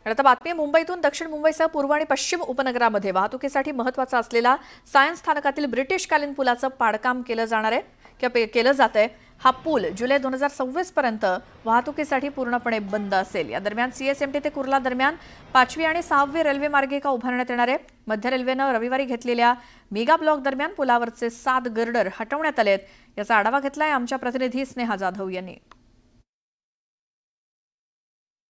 आता बातमी मुंबईतून दक्षिण मुंबईसह पूर्व आणि पश्चिम उपनगरामध्ये वाहतुकीसाठी महत्त्वाचा असलेला सायन्स स्थानकातील ब्रिटिशकालीन पुलाचं पाडकाम केलं जात आहे। हा पूल जुलै 2026 पर्यंत वाहतुकीसाठी पूर्णपणे बंद असेल। या दरम्यान सीएसएमटी ते कुर्ला दरम्यान 5वी आणि 6वी रेल्वे मार्गिका उभारण्यात येणार आहे। मध्य रेल्वेनं रविवारी घेतलेल्या मेगा ब्लॉक दरम्यान पुलावरचे 7 गर्डर हटवण्यात आलेत। याचा आढावा घेतलाय आमच्या प्रतिनिधी स्नेहा जाधव यांनी।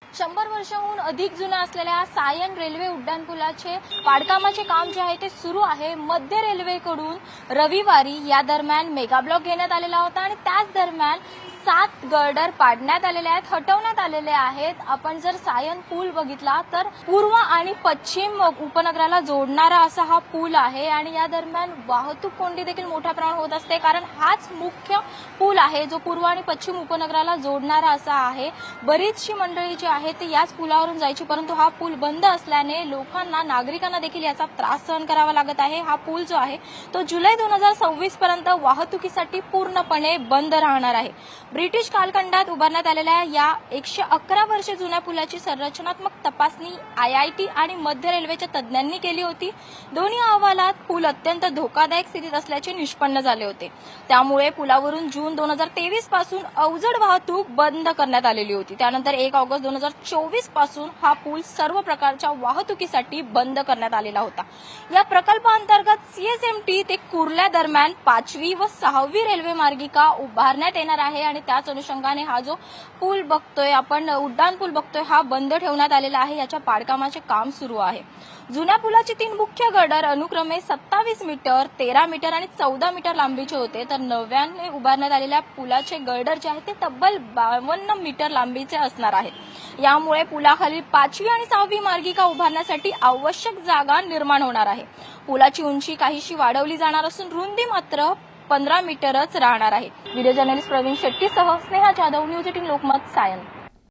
100 वर्षांहून अधिक जुना असलेल्या सायन रेल्वे उड्डाणपुलाचे पाडकामाचे काम जे आहे ते सुरू आहे। मध्य रेल्वेकडून रविवारी या दरम्यान मेगा ब्लॉक घेण्यात आलेला होता आणि त्याच दरम्यान 7 गर्डर पाडण्यात आलेले आहेत, हटवण्यात आलेले आहेत। आपण जर सायन पूल बघितला तर पूर्व आणि पश्चिम उपनगराला जोडणारा असा हा पूल आहे आणि या दरम्यान वाहतूक कोंडी देखील मोठ्या प्रमाणात होत असते, कारण हाच मुख्य पूल आहे जो पूर्व आणि पश्चिम उपनगराला जोडणारा असा आहे। बरीचशी मंडळी जी आहेत ती याच पुलावरून जायची, परंतु हा पूल बंद असल्याने नागरिकांना देखील याचा त्रास सहन करावा लागत आहे। हा पूल जो आहे तो जुलै 2026 पर्यंत वाहतुकीसाठी पूर्णपणे बंद राहणार आहे। ब्रिटिश कालखंडात उभारण्यात आलेल्या या 111 वर्षे जुन्या पुलाची संरचनात्मक तपासणी IIT आणि मध्य रेल्वेच्या तज्ज्ञांनी केली होती। दोन्ही अहवालात पूल अत्यंत धोकादायक स्थितीत असल्याचे निष्पन्न झाले होते। त्यामुळे पुलावरून जून 2023 पासून अवजड वाहतूक बंद करण्यात आलेली होती। त्यानंतर 1 ऑगस्ट 2024 पासून हा पूल सर्व प्रकारच्या वाहतुकीसाठी बंद करण्यात आलेला होता। या प्रकल्पाअंतर्गत सीएसएमटी ते कुर्ला दरम्यान 5वी व 6वी रेल्वे मार्गिका उभारण्यात येणार आहे आणि त्याच अनुषंगाने हा जो पूल बघतोय आपण, उड्डाण पूल बघतोय, हा बंद ठेवण्यात आलेला आहे। याच्या पाडकामाचे काम सुरू आहे। जुन्या पुलाचे 3 मुख्य गर्डर अनुक्रमे 27 मीटर, 13 मीटर आणि 14 मीटर लांबीचे होते, तर नव्याने उभारण्यात आलेल्या पुलाचे गर्डर जे आहेत ते तब्बल 52 मीटर लांबीचे असणार आहेत। यामुळे पुलाखाली 5वी आणि 6वी मार्गिका उभारण्यासाठी आवश्यक जागा निर्माण होणार आहे। पुलाची उंची काहीशी वाढवली जाणार असून रुंदी मात्र 15 मीटरच राहणार आहे। व्हिडिओ जर्नलिस्ट प्रवीण शेट्टीसह स्नेहा जाधव, न्यूज 18 लोकमत, सायन।